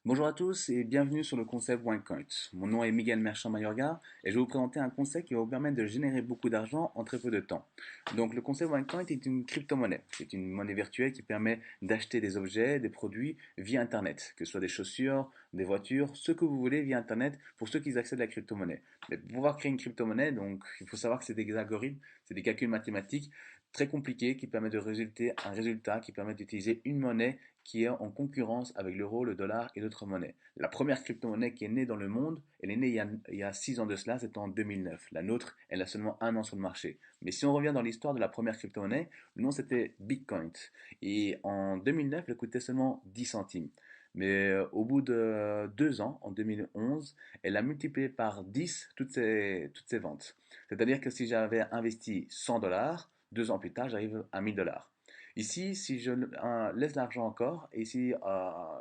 Bonjour à tous et bienvenue sur le concept OneCoin. Mon nom est Miguel Merchant Mayorga et je vais vous présenter un concept qui va vous permettre de générer beaucoup d'argent en très peu de temps. Donc le concept OneCoin est une crypto-monnaie. C'est une monnaie virtuelle qui permet d'acheter des objets, des produits via Internet, que ce soit des chaussures, des voitures, ce que vous voulez via Internet pour ceux qui accèdent à la crypto-monnaie. Mais pour pouvoir créer une crypto-monnaie, donc il faut savoir que c'est des algorithmes, c'est des calculs mathématiques très compliqués qui permettent de résulter un résultat qui permet d'utiliser une monnaie qui est en concurrence avec l'euro, le dollar et d'autres monnaies. La première crypto-monnaie qui est née dans le monde, elle est née il y a 6 ans de cela, c'était en 2009. La nôtre, elle a seulement un an sur le marché. Mais si on revient dans l'histoire de la première crypto-monnaie, le nom c'était Bitcoin. Et en 2009, elle coûtait seulement 10 centimes. Mais au bout de 2 ans, en 2011, elle a multiplié par 10 toutes ses ventes. C'est-à-dire que si j'avais investi 100 dollars, 2 ans plus tard, j'arrive à 1000 dollars. Ici, si je laisse l'argent encore, et si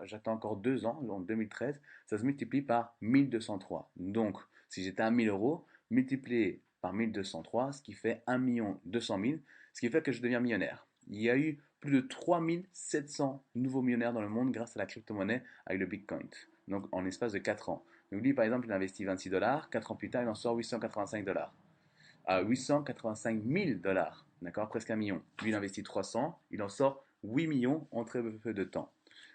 j'attends encore 2 ans, en 2013, ça se multiplie par 1203. Donc, si j'étais à 1000 euros, multiplié par 1203, ce qui fait 1 200 000, ce qui fait que je deviens millionnaire. Il y a eu plus de 3700 nouveaux millionnaires dans le monde grâce à la crypto-monnaie avec le Bitcoin. Donc, en l'espace de 4 ans. Donc, lui, par exemple, il a investi 26 dollars, 4 ans plus tard, il en sort 885 dollars à 885 000 dollars, d'accord, presque 1 million. Lui, il investit 300, il en sort 8 millions en très peu de temps.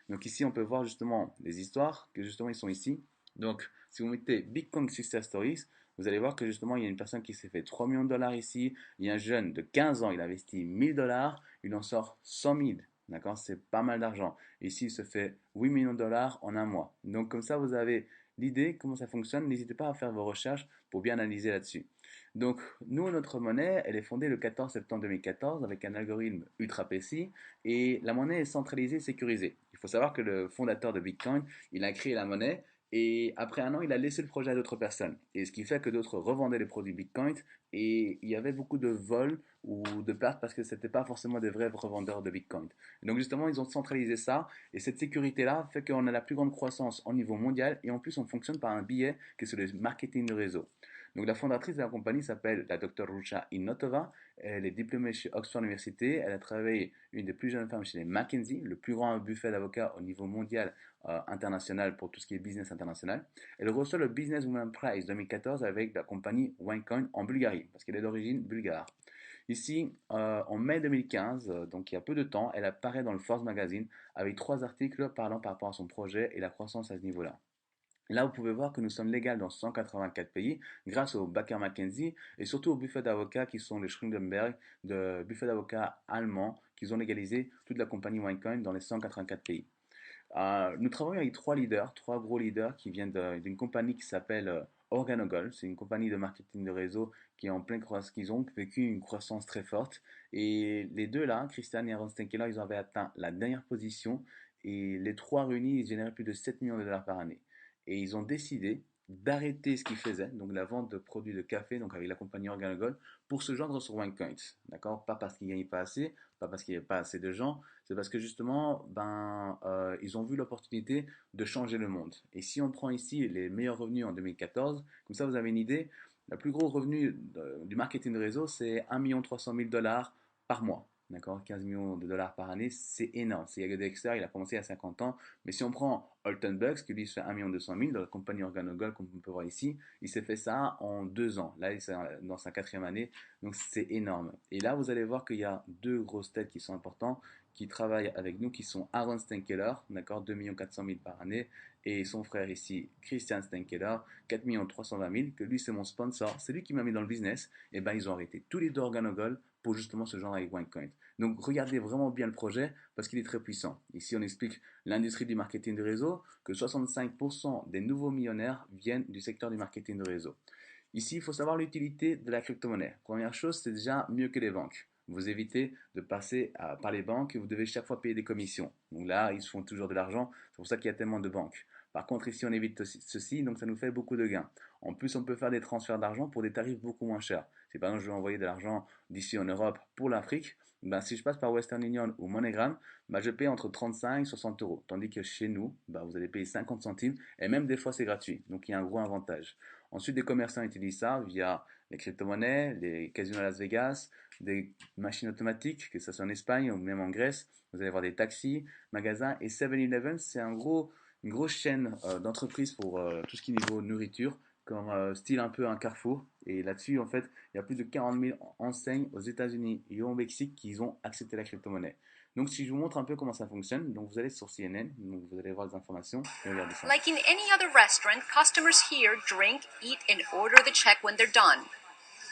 Donc ici, on peut voir justement les histoires que justement ils sont ici. Donc, si vous mettez Bitcoin Success Stories, vous allez voir que justement, il y a une personne qui s'est fait 3 millions de dollars ici. Il y a un jeune de 15 ans, il investit 1000 dollars, il en sort 100 000. D'accord, c'est pas mal d'argent. Ici, il se fait 8 millions de dollars en un mois. Donc, comme ça, vous avez l'idée, comment ça fonctionne. N'hésitez pas à faire vos recherches pour bien analyser là-dessus. Donc, nous, notre monnaie, elle est fondée le 14 septembre 2014 avec un algorithme ultra précis et la monnaie est centralisée et sécurisée. Il faut savoir que le fondateur de Bitcoin, il a créé la monnaie et après un an, il a laissé le projet à d'autres personnes. Et ce qui fait que d'autres revendaient les produits Bitcoin et il y avait beaucoup de vols ou de pertes parce que ce n'étaient pas forcément des vrais revendeurs de Bitcoin. Et donc justement, ils ont centralisé ça et cette sécurité-là fait qu'on a la plus grande croissance au niveau mondial et en plus, on fonctionne par un billet qui est sur le marketing de réseau. Donc la fondatrice de la compagnie s'appelle la Dr Rucha Inotova. Elle est diplômée chez Oxford University. Elle a travaillé une des plus jeunes femmes chez les McKinsey, le plus grand buffet d'avocats au niveau mondial international pour tout ce qui est business international. Elle reçoit le Business Women Prize 2014 avec la compagnie OneCoin en Bulgarie, parce qu'elle est d'origine bulgare. Ici, en mai 2015, donc il y a peu de temps, elle apparaît dans le Forbes Magazine avec 3 articles parlant par rapport à son projet et la croissance à ce niveau-là. Là, vous pouvez voir que nous sommes légaux dans 184 pays grâce au Baker McKenzie et surtout au buffet d'avocats qui sont les Schringenberg, de buffet d'avocats allemands qui ont légalisé toute la compagnie OneCoin dans les 184 pays. Nous travaillons avec 3 leaders, 3 gros leaders qui viennent d'une compagnie qui s'appelle Organogol. C'est une compagnie de marketing de réseau qui est en pleine croissance, qui ont vécu une croissance très forte. Et les deux là, Christian et Aaron Stenkeller, ils avaient atteint la dernière position et les trois réunis, ils généraient plus de 7 millions de dollars par année. Et ils ont décidé d'arrêter ce qu'ils faisaient, donc la vente de produits de café, donc avec la compagnie Organogol, pour se joindre sur OneCoin. D'accord? Pas parce qu'ils ne gagnaient pas assez, pas parce qu'il n'y avait pas assez de gens, c'est parce que justement, ils ont vu l'opportunité de changer le monde. Et si on prend ici les meilleurs revenus en 2014, comme ça vous avez une idée, le plus gros revenu du marketing de réseau, c'est 1 300 000 dollars par mois. D'accord, 15 millions de dollars par année, c'est énorme. C'est Yago Dexter, il a commencé à 50 ans. Mais si on prend Alton Bucks, qui lui fait 1 200 000 dans la compagnie Organogol, comme on peut voir ici, il s'est fait ça en 2 ans. Là, il est dans sa quatrième année. Donc c'est énorme. Et là, vous allez voir qu'il y a deux grosses têtes qui sont importantes, qui travaillent avec nous, qui sont Aaron Stenkeller, d'accord, 2 400 000 par année, et son frère ici, Christian Stenkeller, 4 320 000, que lui c'est mon sponsor, c'est lui qui m'a mis dans le business. Et ben ils ont arrêté tous les deux Organogol pour justement ce genre avec OneCoin. Donc regardez vraiment bien le projet parce qu'il est très puissant. Ici on explique l'industrie du marketing de réseau, que 65% des nouveaux millionnaires viennent du secteur du marketing de réseau. Ici, il faut savoir l'utilité de la crypto-monnaie. Première chose, c'est déjà mieux que les banques. Vous évitez de passer par les banques et vous devez chaque fois payer des commissions. Donc là, ils se font toujours de l'argent. C'est pour ça qu'il y a tellement de banques. Par contre, ici, on évite ceci, donc ça nous fait beaucoup de gains. En plus, on peut faire des transferts d'argent pour des tarifs beaucoup moins chers. Si par exemple, je veux envoyer de l'argent d'ici en Europe pour l'Afrique, ben, si je passe par Western Union ou MoneyGram, ben, je paye entre 35 et 60 euros. Tandis que chez nous, ben, vous allez payer 50 centimes et même des fois, c'est gratuit. Donc, il y a un gros avantage. Ensuite, des commerçants utilisent ça via les crypto-monnaies, les casinos à Las Vegas, des machines automatiques, que ce soit en Espagne ou même en Grèce. Vous allez voir des taxis, magasins et 7-Eleven, c'est un gros une grosse chaîne d'entreprises pour tout ce qui est niveau nourriture, comme style un peu un Carrefour. Et là-dessus, en fait, il y a plus de 40 000 enseignes aux États-Unis et au Mexique qui ont accepté la crypto-monnaie. Donc, si je vous montre un peu comment ça fonctionne, donc vous allez sur CNN, donc vous allez voir les informations et regardez ça. Like in any other restaurant, customers here drink, eat, and order the check when they're done.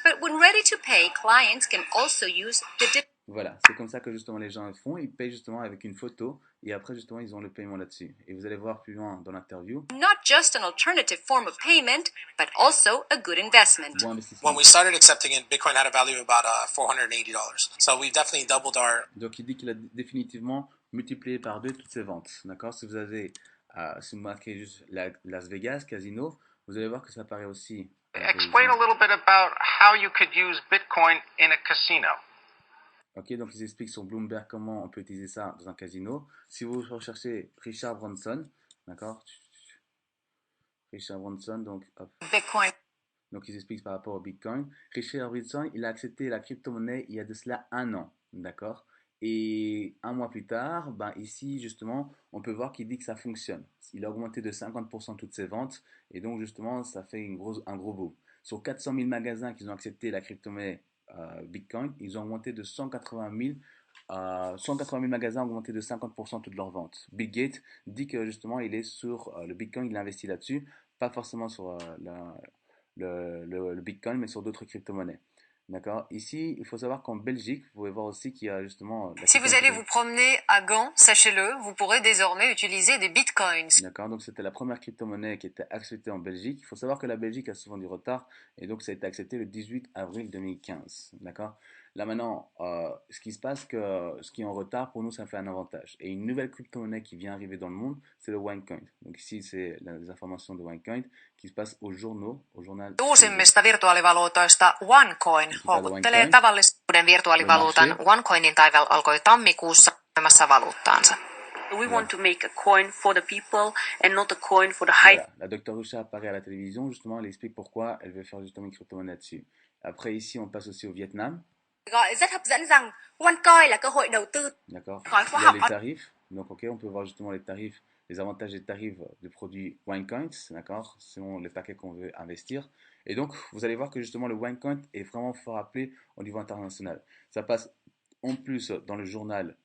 But when ready to pay, clients can also use the Voilà, c'est comme ça que justement les gens font. Ils payent justement avec une photo et après justement ils ont le paiement là-dessus. Et vous allez voir plus loin dans l'interview. not just an alternative form of payment, but also a good investment. Bon investissement. When we started accepting it, Bitcoin had a value of about $480. So we've definitely doubled our. Donc il dit qu'il a définitivement multiplié par deux toutes ses ventes. D'accord. Si vous avez, si vous marquez juste Las Vegas Casino, vous allez voir que ça apparaît aussi. Explain a little bit about how you could use Bitcoin in a casino. Ok, donc ils expliquent sur Bloomberg comment on peut utiliser ça dans un casino. Si vous recherchez Richard Branson, d'accord, Richard Branson, donc hop. Bitcoin. Donc ils expliquent par rapport au Bitcoin. Richard Branson, il a accepté la crypto-monnaie il y a de cela un an, d'accord. Et un mois plus tard, ben ici justement, on peut voir qu'il dit que ça fonctionne. Il a augmenté de 50% toutes ses ventes et donc justement, ça fait un gros boom. Sur 400 000 magasins qui ont accepté la crypto-monnaie Bitcoin, ils ont augmenté de 180 000 magasins ont augmenté de 50% toutes leurs ventes. Bill Gates dit que justement il est sur le Bitcoin, il investit là-dessus, pas forcément sur le Bitcoin, mais sur d'autres crypto-monnaies. D'accord. Ici, il faut savoir qu'en Belgique, vous pouvez voir aussi qu'il y a justement. Si vous allez vous promener à Gand, sachez-le, vous pourrez désormais utiliser des bitcoins. D'accord. Donc c'était la première crypto-monnaie qui était acceptée en Belgique. Il faut savoir que la Belgique a souvent du retard et donc ça a été accepté le 18 avril 2015. D'accord. Là maintenant, ce qui se passe, que ce qui est en retard, pour nous, ça fait un avantage. Et une nouvelle crypto-monnaie qui vient arriver dans le monde, c'est le OneCoin. Donc ici, c'est les informations de OneCoin qui se passent aux journaux, au journal. Uusimmista virtuaalivaluutoista OneCoin houkuttelee tavallisuuden virtuaalivaluutan. OneCoinin taival alkoi tammikuussa myymässä valuuttaansa. We want to make a coin for the people and not a coin for the high. Voilà. La docteur Rusha apparaît à la télévision, justement, elle explique pourquoi elle veut faire justement une crypto-monnaie dessus. Après, ici, on passe aussi au Vietnam. Gọi rất hấp dẫn rằng OneCoin là cơ hội đầu tư. D'accord. Il y a les tarifs. Donc, ok, on peut voir justement les tarifs, les avantages des tarifs de produits OneCoin, d'accord, selon les paquets qu'on veut investir. Et donc, vous allez voir que justement le OneCoin est vraiment fort appelé au niveau international. Ça passe en plus dans le journal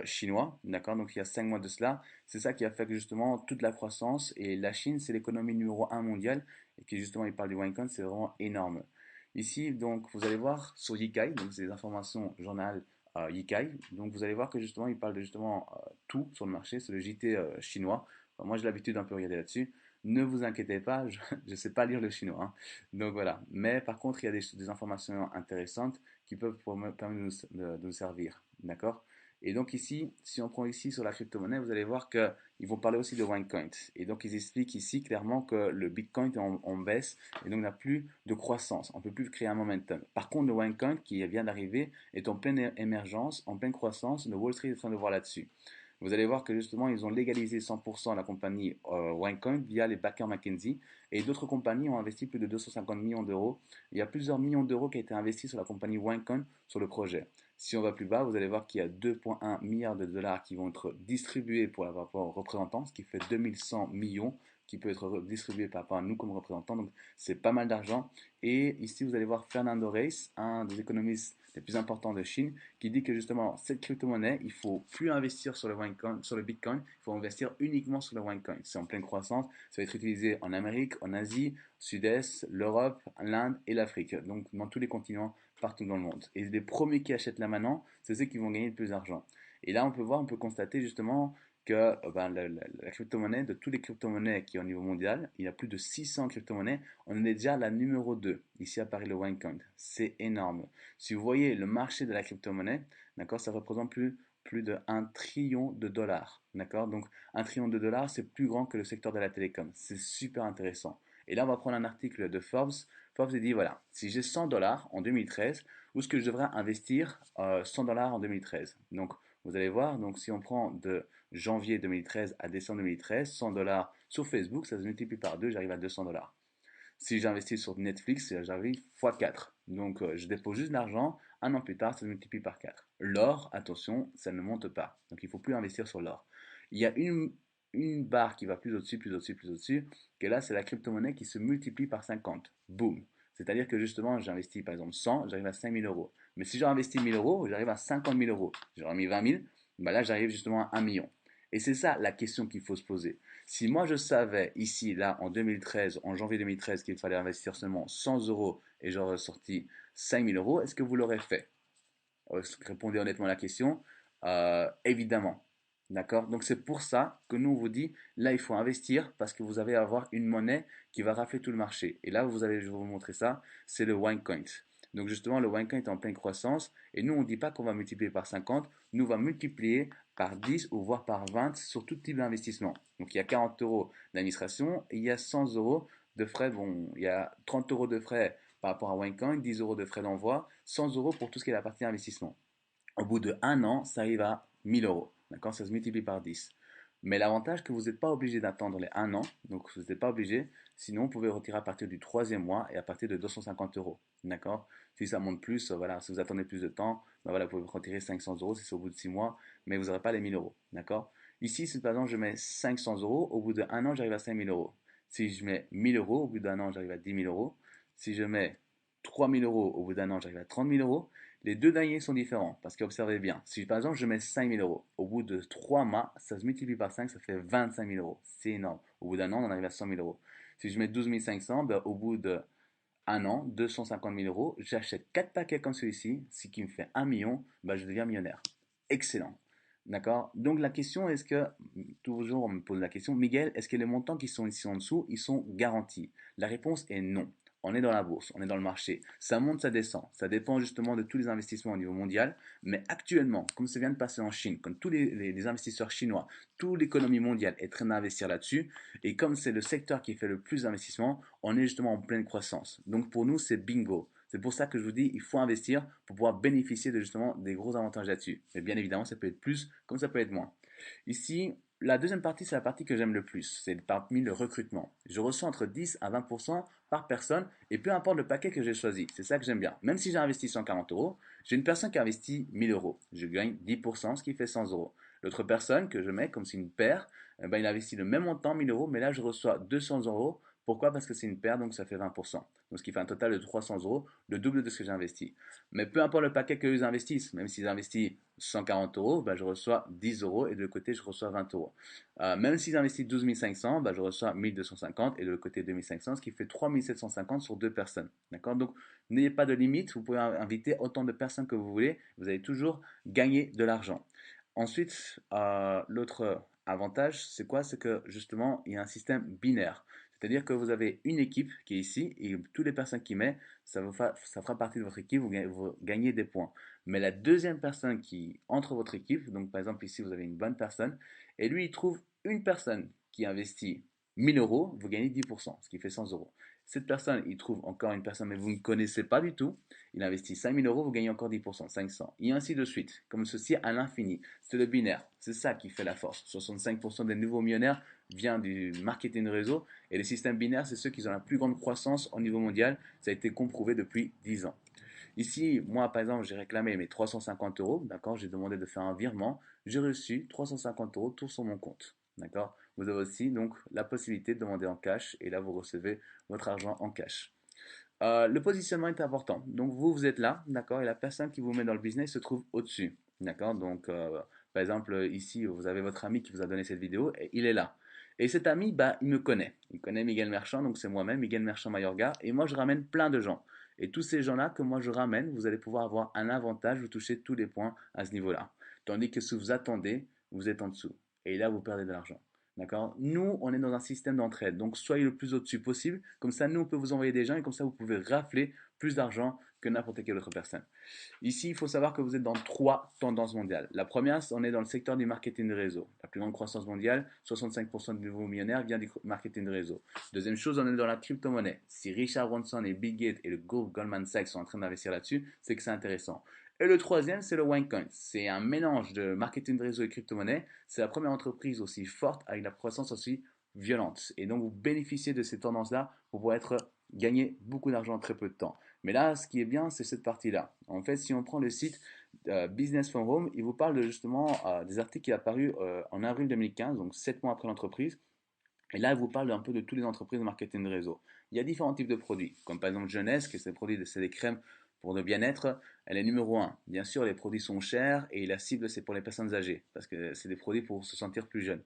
chinois, d'accord, donc il y a 5 mois de cela. C'est ça qui a fait que justement toute la croissance, et la Chine, c'est l'économie numéro 1 mondiale, et qui justement, il parle du OneCoin, c'est vraiment énorme. Ici, donc, vous allez voir sur Yikai, donc c'est des informations journal Yikai. Donc, vous allez voir que justement, il parle de justement tout sur le marché, c'est le JT chinois. Enfin, moi, j'ai l'habitude d'un peu regarder là-dessus. Ne vous inquiétez pas, je ne sais pas lire le chinois. Hein. Donc voilà. Mais par contre, il y a des informations intéressantes qui peuvent permettre de nous servir. D'accord. Et donc ici, si on prend ici sur la crypto-monnaie, vous allez voir qu'ils vont parler aussi de OneCoin. Et donc ils expliquent ici clairement que le Bitcoin est en baisse et donc n'a plus de croissance. On ne peut plus créer un momentum. Par contre, le OneCoin qui vient d'arriver est en pleine émergence, en pleine croissance. Le Wall Street est en train de voir là-dessus. Vous allez voir que justement, ils ont légalisé 100% la compagnie OneCoin via les backers McKinsey. Et d'autres compagnies ont investi plus de 250 millions d'euros. Il y a plusieurs millions d'euros qui ont été investis sur la compagnie OneCoin sur le projet. Si on va plus bas, vous allez voir qu'il y a 2,1 milliards de dollars qui vont être distribués pour avoir rapport aux représentants, ce qui fait 2100 millions qui peut être distribué par rapport à nous comme représentants. Donc c'est pas mal d'argent. Et ici, vous allez voir Fernando Reis, un des économistes les plus importants de Chine, qui dit que justement, cette crypto-monnaie, il ne faut plus investir sur le Bitcoin, il faut investir uniquement sur le OneCoin. C'est en pleine croissance, ça va être utilisé en Amérique, en Asie, Sud-Est, l'Europe, l'Inde et l'Afrique. Donc dans tous les continents, partout dans le monde. Et les premiers qui achètent là maintenant, c'est ceux qui vont gagner le plus d'argent. Et là, on peut constater justement que la crypto-monnaie, de toutes les crypto-monnaies qui est au niveau mondial, il y a plus de 600 crypto-monnaies, on est déjà la numéro 2. Ici apparaît le OneCoin. C'est énorme. Si vous voyez le marché de la crypto-monnaie, d'accord, ça représente plus de 1 trillion de dollars. D'accord, donc 1 trillion de dollars, c'est plus grand que le secteur de la télécom. C'est super intéressant. Et là, on va prendre un article de Forbes. Forbes dit, voilà, si j'ai 100 dollars en 2013, où est-ce que je devrais investir 100 dollars en 2013? Donc, vous allez voir, donc si on prend de janvier 2013 à décembre 2013, 100 dollars sur Facebook, ça se multiplie par 2, j'arrive à 200 dollars. Si j'investis sur Netflix, j'arrive x4. Donc, je dépose juste l'argent, un an plus tard, ça se multiplie par 4. L'or, attention, ça ne monte pas. Donc, il ne faut plus investir sur l'or. Il y a une une barre qui va plus au-dessus, plus au-dessus, plus au-dessus, que là, c'est la crypto-monnaie qui se multiplie par 50. Boum. C'est-à-dire que justement, j'investis par exemple 100, j'arrive à 5000 euros. Mais si j'ai investi 1000 euros, j'arrive à 50 000 euros. J'aurais mis 20 000, bah là, j'arrive justement à 1 million. Et c'est ça la question qu'il faut se poser. Si moi je savais ici, là, en 2013, en janvier 2013, qu'il fallait investir seulement 100 euros et j'aurais sorti 5000 euros, est-ce que vous l'aurez fait? Répondez honnêtement à la question. Évidemment. D'accord. Donc c'est pour ça que nous on vous dit, là il faut investir parce que vous allez avoir une monnaie qui va rafler tout le marché. Et là vous allez, je vais vous montrer ça, c'est le OneCoin. Donc justement le OneCoin est en pleine croissance et nous on ne dit pas qu'on va multiplier par 50, nous on va multiplier par 10 ou voire par 20 sur tout type d'investissement. Donc il y a 40 euros d'administration et il y a 100 euros de frais. Bon, il y a 30 euros de frais par rapport à OneCoin, 10 euros de frais d'envoi, 100 euros pour tout ce qui est la partie investissement. Au bout de un an, ça arrive à 1000 euros. D'accord? Ça se multiplie par 10. Mais l'avantage que vous n'êtes pas obligé d'attendre les un an, donc vous n'êtes pas obligé, sinon vous pouvez retirer à partir du troisième mois et à partir de 250 euros. D'accord? Si ça monte plus, voilà, si vous attendez plus de temps, ben voilà, vous pouvez retirer 500 euros si c'est au bout de 6 mois, mais vous n'aurez pas les 1000 euros. D'accord? Ici, si par exemple je mets 500 euros, au bout d'un an, j'arrive à 5000 euros. Si je mets 1000 euros, au bout d'un an, j'arrive à 10 000 euros. Si je mets 3000 euros, au bout d'un an, j'arrive à 30 000 euros. Les deux derniers sont différents parce qu'observez bien. Si par exemple je mets 5 000 euros, au bout de 3 mois, ça se multiplie par 5, ça fait 25 000 euros. C'est énorme. Au bout d'un an, on arrive à 100 000 euros. Si je mets 12 500, ben, au bout d'un an, 250 000 euros, j'achète 4 paquets comme celui-ci, ce qui me fait 1 million, ben, je deviens millionnaire. Excellent. D'accord. Donc la question, est-ce que, toujours on me pose la question, Miguel, est-ce que les montants qui sont ici en dessous, ils sont garantis? La réponse est non. On est dans la bourse, on est dans le marché. Ça monte, ça descend. Ça dépend justement de tous les investissements au niveau mondial. Mais actuellement, comme ça vient de passer en Chine, comme tous les investisseurs chinois, toute l'économie mondiale est en train d'investir là-dessus. Et comme c'est le secteur qui fait le plus d'investissement, on est justement en pleine croissance. Donc pour nous, c'est bingo. C'est pour ça que je vous dis, il faut investir pour pouvoir bénéficier de justement des gros avantages là-dessus. Mais bien évidemment, ça peut être plus, comme ça peut être moins. Ici, la deuxième partie, c'est la partie que j'aime le plus. C'est parmi le recrutement. Je reçois entre 10 à 20% par personne et peu importe le paquet que j'ai choisi. C'est ça que j'aime bien. Même si j'ai investi 140 euros, j'ai une personne qui a investi 1000 euros. Je gagne 10%, ce qui fait 100 euros. L'autre personne que je mets comme c'est une paire, ben, il a investi le même montant, 1000 euros, mais là je reçois 200 euros. Pourquoi? Parce que c'est une paire, donc ça fait 20%. Donc ce qui fait un total de 300 euros, le double de ce que j'ai investi. Mais peu importe le paquet qu'ils investissent, même s'ils investissent 140 euros, bah, je reçois 10 euros et de l'autre côté, je reçois 20 euros. Même s'ils investissent 12 500, bah, je reçois 1250 et de l'autre côté 2500, ce qui fait 3750 sur deux personnes. D'accord? Donc, n'ayez pas de limite, vous pouvez inviter autant de personnes que vous voulez, vous allez toujours gagner de l'argent. Ensuite, l'autre avantage, c'est quoi? C'est que justement, il y a un système binaire. C'est-à-dire que vous avez une équipe qui est ici et toutes les personnes qui mettent, ça fera partie de votre équipe, vous gagnez des points. Mais la deuxième personne qui entre votre équipe, donc par exemple ici vous avez une bonne personne, et lui il trouve une personne qui investit 1000 euros, vous gagnez 10%, ce qui fait 100 euros. Cette personne, il trouve encore une personne, mais vous ne connaissez pas du tout, il investit 5000 euros, vous gagnez encore 10%, 500, et ainsi de suite, comme ceci à l'infini. C'est le binaire, c'est ça qui fait la force. 65% des nouveaux millionnaires vient du marketing de réseau, et les systèmes binaires, c'est ceux qui ont la plus grande croissance au niveau mondial, ça a été comprouvé depuis 10 ans. Ici, moi, par exemple, j'ai réclamé mes 350 euros, d'accord, j'ai demandé de faire un virement, j'ai reçu 350 euros tout sur mon compte, d'accord. Vous avez aussi donc la possibilité de demander en cash, et là, vous recevez votre argent en cash. Le positionnement est important. Donc vous êtes là, d'accord, et la personne qui vous met dans le business se trouve au-dessus, d'accord. Donc par exemple ici vous avez votre ami qui vous a donné cette vidéo et il est là. Et cet ami, bah, il me connaît. Il connaît Miguel Merchant, donc c'est moi-même, Miguel Merchant Mayorga, et moi je ramène plein de gens. Et tous ces gens-là que moi je ramène, vous allez pouvoir avoir un avantage, vous touchez tous les points à ce niveau-là. Tandis que si vous attendez, vous êtes en dessous. Et là, vous perdez de l'argent. D'accord? Nous, on est dans un système d'entraide. Donc, soyez le plus au-dessus possible. Comme ça, nous, on peut vous envoyer des gens et comme ça, vous pouvez rafler plus d'argent que n'importe quelle autre personne. Ici, il faut savoir que vous êtes dans trois tendances mondiales. La première, on est dans le secteur du marketing de réseau. La plus grande croissance mondiale, 65% de nouveaux millionnaires vient du marketing de réseau. Deuxième chose, on est dans la crypto-monnaie. Si Richard Branson et Bill Gates et le groupe Goldman Sachs sont en train d'investir là-dessus, c'est que c'est intéressant. Et le troisième, c'est le OneCoin. C'est un mélange de marketing de réseau et crypto-monnaie. C'est la première entreprise aussi forte avec la croissance aussi violente. Et donc, vous bénéficiez de ces tendances-là pour pouvoir gagner beaucoup d'argent en très peu de temps. Mais là, ce qui est bien, c'est cette partie-là. En fait, si on prend le site Business from Home, il vous parle justement des articles qui sont apparus en avril 2015, donc 7 mois après l'entreprise. Et là, il vous parle un peu de toutes les entreprises de marketing de réseau. Il y a différents types de produits, comme par exemple Jeunesse, qui c'est des produits, c'est des crèmes pour le bien-être. Elle est numéro un. Bien sûr, les produits sont chers et la cible, c'est pour les personnes âgées, parce que c'est des produits pour se sentir plus jeune.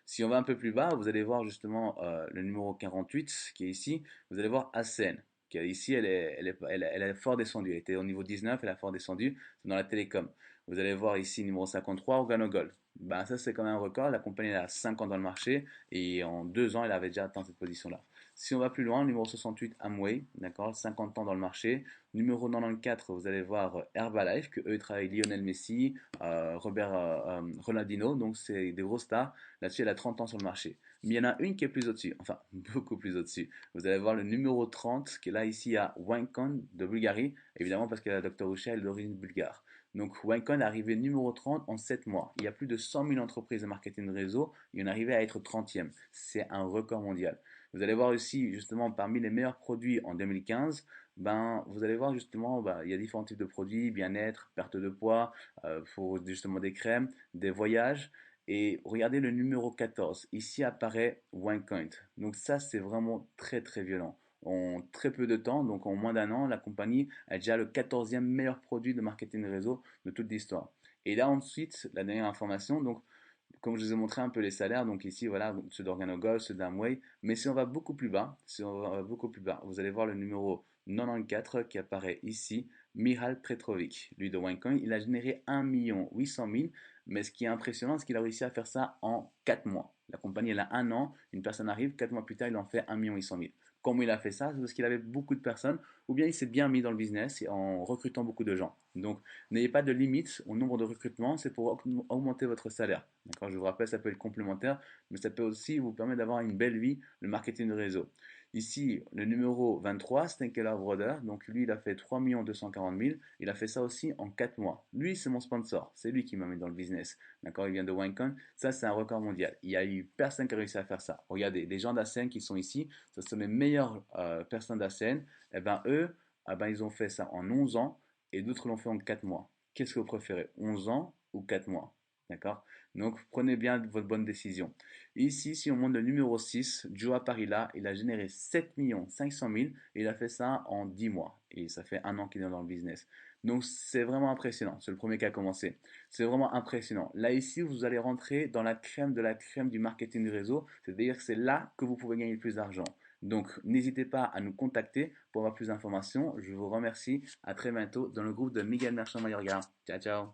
Si on va un peu plus bas, vous allez voir justement le numéro 48 qui est ici. Vous allez voir Asen, qui est ici, elle est fort descendue. Elle était au niveau 19, elle a fort descendu. C'est dans la télécom. Vous allez voir ici numéro 53, Organogol. Ben, ça, c'est quand même un record. La compagnie elle a 5 ans dans le marché et en 2 ans, elle avait déjà atteint cette position-là. Si on va plus loin, numéro 68, Amway, d'accord, 50 ans dans le marché. Numéro 94, vous allez voir Herbalife, que eux ils travaillent Lionel Messi, Robert Ronaldinho, donc c'est des gros stars. Là-dessus, elle a 30 ans sur le marché. Mais il y en a une qui est plus au-dessus, enfin beaucoup plus au-dessus. Vous allez voir le numéro 30, qui est là ici à Wincon de Bulgarie, évidemment parce que la Dr. Usha est d'origine bulgare. Donc Wincon est arrivé numéro 30 en 7 mois. Il y a plus de 100 000 entreprises de marketing de réseau, et on est arrivé à être 30e. C'est un record mondial. Vous allez voir aussi, justement, parmi les meilleurs produits en 2015, ben, vous allez voir justement, ben, il y a différents types de produits, bien-être, perte de poids, pour justement des crèmes, des voyages. Et regardez le numéro 14. Ici apparaît OneCoin. Donc ça, c'est vraiment très très violent. En très peu de temps, donc en moins d'un an, la compagnie a déjà le 14e meilleur produit de marketing de réseau de toute l'histoire. Et là ensuite, la dernière information, donc comme je vous ai montré un peu les salaires, donc ici voilà, ceux d'Organogol, ceux d'Amway, mais si on va beaucoup plus bas, si on va beaucoup plus bas, vous allez voir le numéro 94 qui apparaît ici, Mihal Petrovic. Lui de OneCoin, il a généré 1 800 000, mais ce qui est impressionnant, c'est qu'il a réussi à faire ça en 4 mois. La compagnie, elle a un an, une personne arrive, 4 mois plus tard, il en fait 1 800 000. Comment il a fait ça? C'est parce qu'il avait beaucoup de personnes, ou bien il s'est bien mis dans le business en recrutant beaucoup de gens. Donc, n'ayez pas de limite au nombre de recrutements, c'est pour augmenter votre salaire. D'accord, je vous rappelle, ça peut être complémentaire, mais ça peut aussi vous permettre d'avoir une belle vie, le marketing de réseau. Ici, le numéro 23, Stenkeller Broder, donc lui, il a fait 3 240 000, il a fait ça aussi en 4 mois. Lui, c'est mon sponsor, c'est lui qui m'a mis dans le business. D'accord, il vient de Wincon, ça c'est un record mondial. Il y a eu personne qui a réussi à faire ça. Regardez, des gens d'Asen qui sont ici, ce sont les meilleures personnes d'Asen, et ben eux, ils ont fait ça en 11 ans, et d'autres l'ont fait en 4 mois. Qu'est-ce que vous préférez, 11 ans ou 4 mois? D'accord? Donc prenez bien votre bonne décision. Ici, si on monte le numéro 6, Joe Parilla, il a généré 7 500 000 et il a fait ça en 10 mois. Et ça fait un an qu'il est dans le business. Donc c'est vraiment impressionnant. C'est le premier qui a commencé. C'est vraiment impressionnant. Là ici, vous allez rentrer dans la crème de la crème du marketing du réseau. C'est-à-dire que c'est là que vous pouvez gagner le plus d'argent. Donc n'hésitez pas à nous contacter pour avoir plus d'informations. Je vous remercie. À très bientôt dans le groupe de Miguel Merchant Mayorga. Ciao, ciao.